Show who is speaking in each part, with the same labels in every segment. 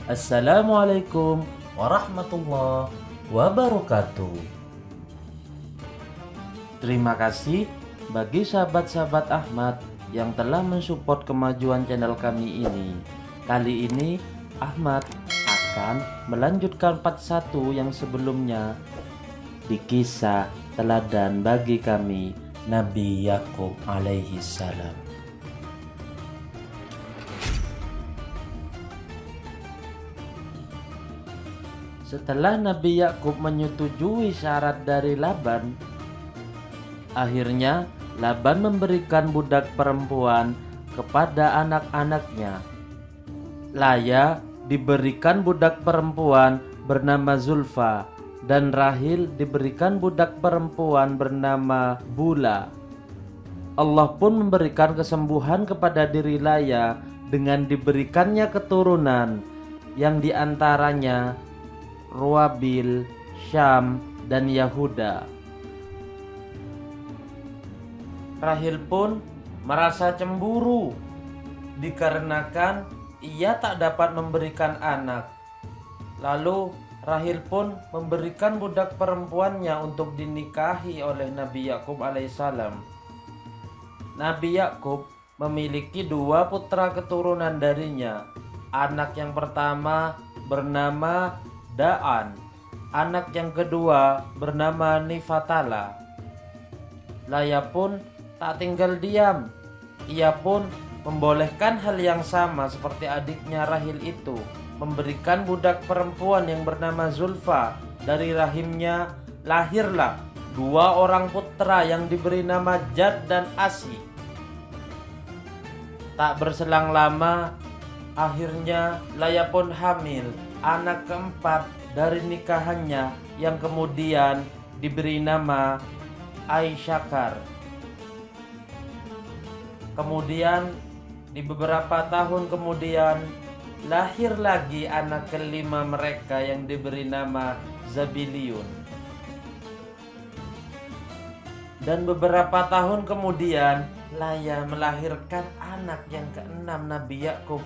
Speaker 1: Assalamualaikum warahmatullahi wabarakatuh. Terima kasih bagi sahabat-sahabat Ahmad yang telah mensupport kemajuan channel kami ini. Kali ini Ahmad akan melanjutkan part 1 yang sebelumnya di kisah teladan bagi kami Nabi Yakub alaihi salam. Setelah Nabi Yakub menyetujui syarat dari Laban, akhirnya Laban memberikan budak perempuan kepada anak-anaknya. Laya diberikan budak perempuan bernama Zulfa dan Rahil diberikan budak perempuan bernama Bula. Allah pun memberikan kesembuhan kepada diri Laya dengan diberikannya keturunan yang diantaranya Ruabil, Syam, dan Yahuda. Rahil pun merasa cemburu dikarenakan ia tak dapat memberikan anak. Lalu Rahil pun memberikan budak perempuannya untuk dinikahi oleh Nabi Yakub alaihissalam. Nabi Yakub memiliki 2 putra keturunan darinya. Anak yang pertama bernama Da'an, anak yang kedua bernama Nifatala. Laya pun tak tinggal diam. Ia pun membolehkan hal yang sama seperti adiknya Rahil itu, memberikan budak perempuan yang bernama Zulfa. Dari rahimnya lahirlah 2 orang putra yang diberi nama Jad dan Asi. Tak berselang lama, akhirnya Laya pun hamil, anak keempat dari nikahannya yang kemudian diberi nama Aisyakar. Kemudian di beberapa tahun kemudian lahir lagi anak kelima mereka yang diberi nama Zabiliun. Dan beberapa tahun kemudian Laya melahirkan anak yang keenam Nabi Yakub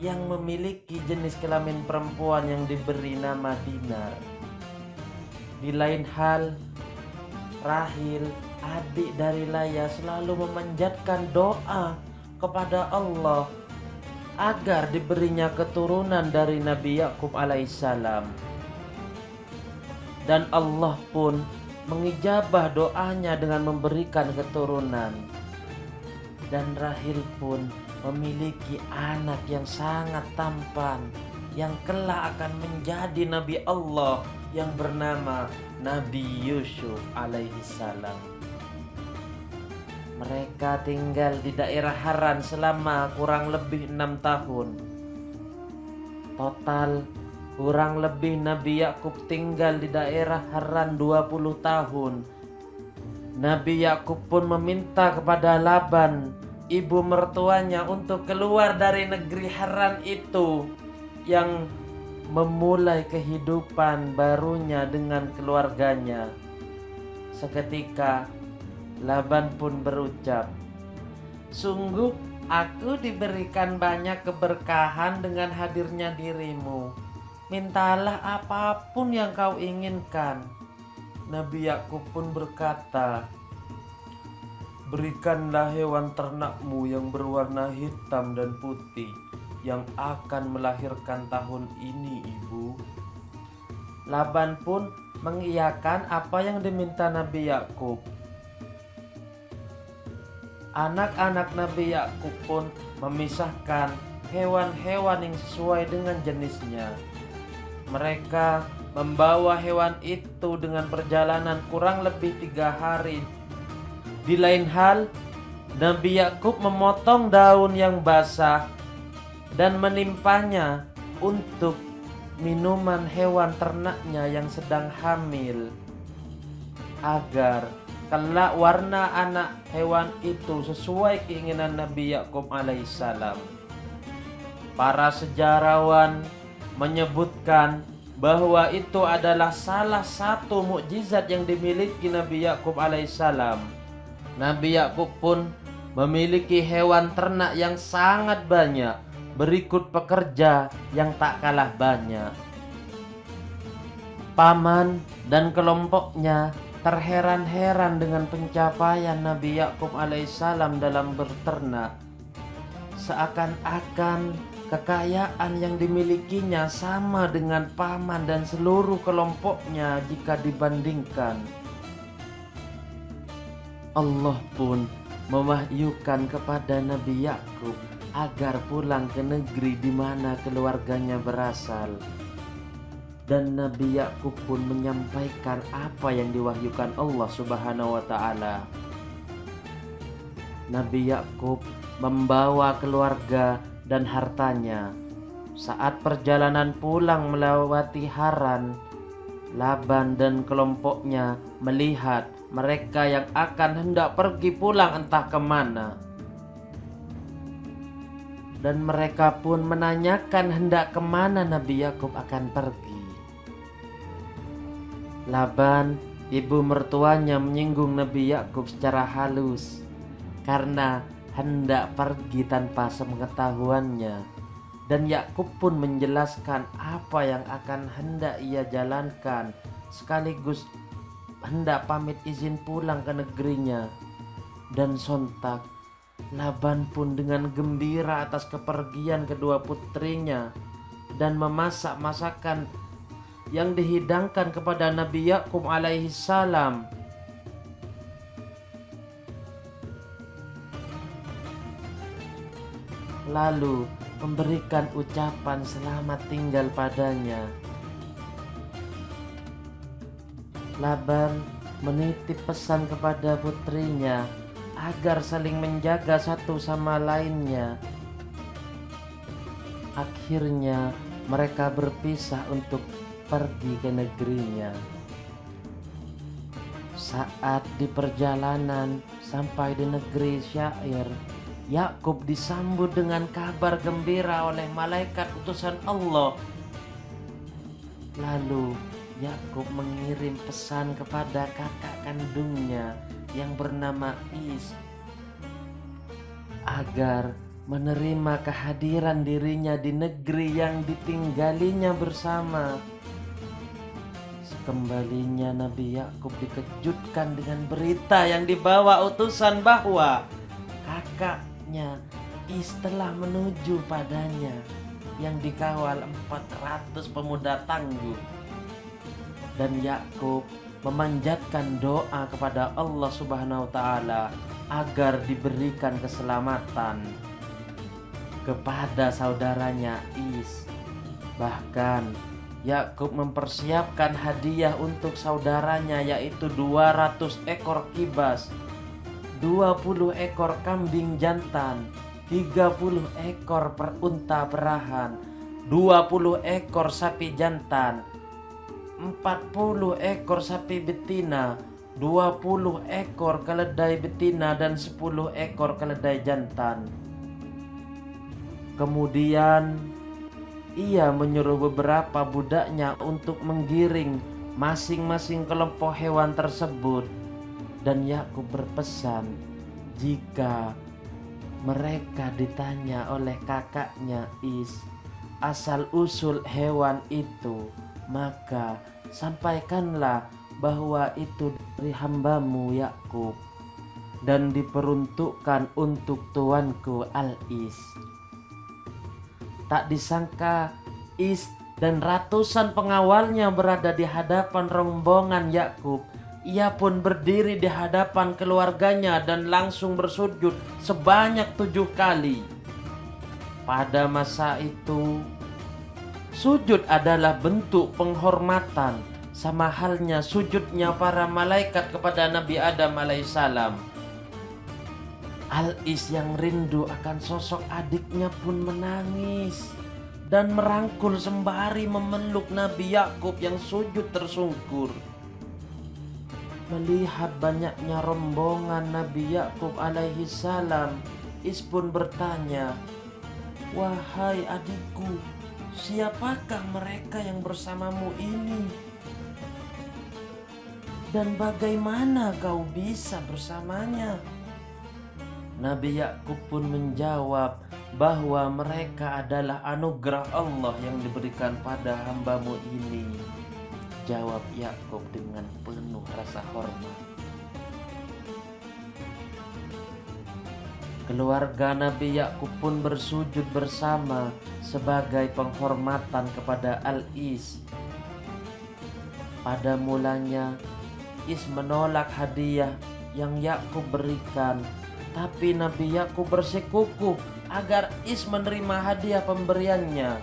Speaker 1: yang memiliki jenis kelamin perempuan yang diberi nama Dinar. Di lain hal, Rahil, adik dari Laya, selalu memanjatkan doa kepada Allah agar diberinya keturunan dari Nabi Yakub alaihissalam. Dan Allah pun mengijabah doanya dengan memberikan keturunan. Dan Rahil pun memiliki anak yang sangat tampan yang kelak akan menjadi Nabi Allah yang bernama Nabi Yusuf alaihissalam. Mereka tinggal di daerah Haran selama kurang lebih 6 tahun. Total kurang lebih Nabi Yakub tinggal di daerah Haran 20 tahun. Nabi Yakub pun meminta kepada Laban, ibu mertuanya, untuk keluar dari negeri Haran itu yang memulai kehidupan barunya dengan keluarganya. Seketika Laban pun berucap, "Sungguh aku diberikan banyak keberkahan dengan hadirnya dirimu. Mintalah apapun yang kau inginkan." Nabi Yakub pun berkata, "Berikanlah hewan ternakmu yang berwarna hitam dan putih yang akan melahirkan tahun ini, ibu." Laban pun mengiyakan apa yang diminta Nabi Yakub. Anak-anak Nabi Yakub pun memisahkan hewan-hewan yang sesuai dengan jenisnya. Mereka membawa hewan itu dengan perjalanan kurang lebih 3 hari. Di lain hal, Nabi Yakub memotong daun yang basah dan menimpanya untuk minuman hewan ternaknya yang sedang hamil, agar kelak warna anak hewan itu sesuai keinginan Nabi Yakub alaihissalam. Para sejarawan menyebutkan bahwa itu adalah salah satu mukjizat yang dimiliki Nabi Yakub alaihissalam. Nabi Yakub pun memiliki hewan ternak yang sangat banyak, berikut pekerja yang tak kalah banyak. Paman dan kelompoknya terheran-heran dengan pencapaian Nabi Yakub alaihissalam dalam berternak. Seakan-akan kekayaan yang dimilikinya sama dengan paman dan seluruh kelompoknya jika dibandingkan. Allah pun mewahyukan kepada Nabi Yakub agar pulang ke negeri di mana keluarganya berasal. Dan Nabi Yakub pun menyampaikan apa yang diwahyukan Allah Subhanahu wa taala. Nabi Yakub membawa keluarga dan hartanya. Saat perjalanan pulang melewati Haran, Laban dan kelompoknya melihat mereka yang akan hendak pergi pulang entah kemana. Dan mereka pun menanyakan hendak kemana Nabi Yakub akan pergi. Laban, ibu mertuanya, menyinggung Nabi Yakub secara halus karena hendak pergi tanpa sepengetahuannya. Dan Yakub pun menjelaskan apa yang akan hendak ia jalankan, sekaligus hendak pamit izin pulang ke negerinya. Dan sontak Laban pun dengan gembira atas kepergian kedua putrinya dan memasak masakan yang dihidangkan kepada Nabi Yakub alaihi salam. Lalu memberikan ucapan selamat tinggal padanya. Laban menitip pesan kepada putrinya agar saling menjaga satu sama lainnya. Akhirnya mereka berpisah untuk pergi ke negerinya. Saat di perjalanan sampai di negeri Syair, Yakub disambut dengan kabar gembira oleh malaikat utusan Allah. Lalu Yakub mengirim pesan kepada kakak kandungnya yang bernama Is agar menerima kehadiran dirinya di negeri yang ditinggalinya bersama. Sekembalinya Nabi Yakub dikejutkan dengan berita yang dibawa utusan bahwa kakaknya Is telah menuju padanya yang dikawal 400 pemuda tangguh. Dan Yakub memanjatkan doa kepada Allah Subhanahu wa taala agar diberikan keselamatan kepada saudaranya Is. Bahkan Yakub mempersiapkan hadiah untuk saudaranya, yaitu 200 ekor kibas, 20 ekor kambing jantan, 30 ekor unta perahan, 20 ekor sapi jantan, 40 ekor sapi betina, 20 ekor keledai betina, dan 10 ekor keledai jantan. Kemudian ia menyuruh beberapa budaknya untuk menggiring masing-masing kelompok hewan tersebut. Dan Yakub berpesan, jika mereka ditanya oleh kakaknya Is asal usul hewan itu, maka sampaikanlah bahwa itu dari hambamu Yakub dan diperuntukkan untuk tuanku Al-Is. Tak disangka Is dan ratusan pengawalnya berada di hadapan rombongan Yakub. Ia pun berdiri di hadapan keluarganya dan langsung bersujud sebanyak 7 kali. Pada masa itu, sujud adalah bentuk penghormatan, sama halnya sujudnya para malaikat kepada Nabi Adam alaihissalam. Al-Is yang rindu akan sosok adiknya pun menangis dan merangkul sembari memeluk Nabi Yakub yang sujud tersungkur. Melihat banyaknya rombongan Nabi Yakub alaihi salam, Is pun bertanya, "Wahai adikku, siapakah mereka yang bersamamu ini? Dan bagaimana kau bisa bersamanya?" Nabi Yakub pun menjawab bahwa mereka adalah anugerah Allah yang diberikan pada hambamu ini. Jawab Yakub dengan penuh rasa hormat. Keluarga Nabi Yakub pun bersujud bersama sebagai penghormatan kepada Al-Is. Pada mulanya Is menolak hadiah yang Yakub berikan, tapi Nabi Yakub bersikukuh agar Is menerima hadiah pemberiannya.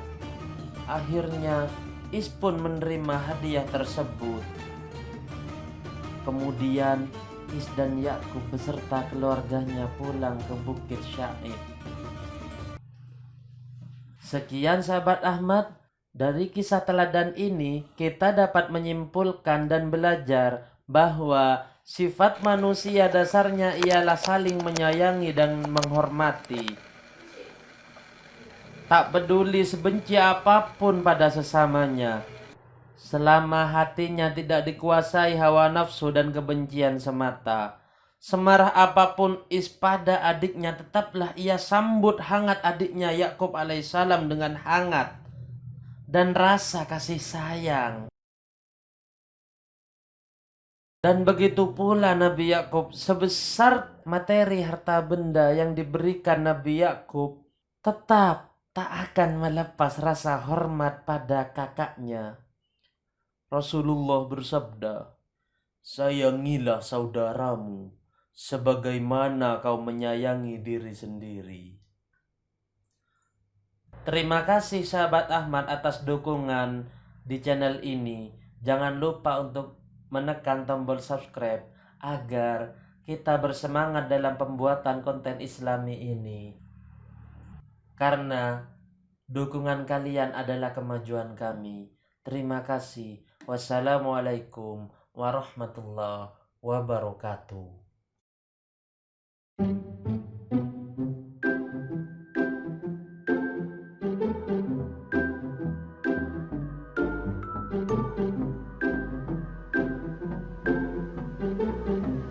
Speaker 1: Akhirnya Is pun menerima hadiah tersebut. Kemudian Is dan Yakub beserta keluarganya pulang ke Bukit Syaib. Sekian sahabat Ahmad, dari kisah teladan ini kita dapat menyimpulkan dan belajar bahwa sifat manusia dasarnya ialah saling menyayangi dan menghormati. Tak peduli sebenci apapun pada sesamanya, selama hatinya tidak dikuasai hawa nafsu dan kebencian semata. Semarah apapun Is pada adiknya, tetaplah ia sambut hangat adiknya Yakub alaihissalam dengan hangat dan rasa kasih sayang. Dan begitu pula Nabi Yakub, sebesar materi harta benda yang diberikan Nabi Yakub, tetap tak akan melepas rasa hormat pada kakaknya. Rasulullah bersabda, "Sayangilah saudaramu sebagaimana kau menyayangi diri sendiri." Terima kasih sahabat Ahmad atas dukungan di channel ini. Jangan lupa untuk menekan tombol subscribe agar kita bersemangat dalam pembuatan konten Islami ini. Karena dukungan kalian adalah kemajuan kami. Terima kasih. Wassalamualaikum warahmatullahi wabarakatuh.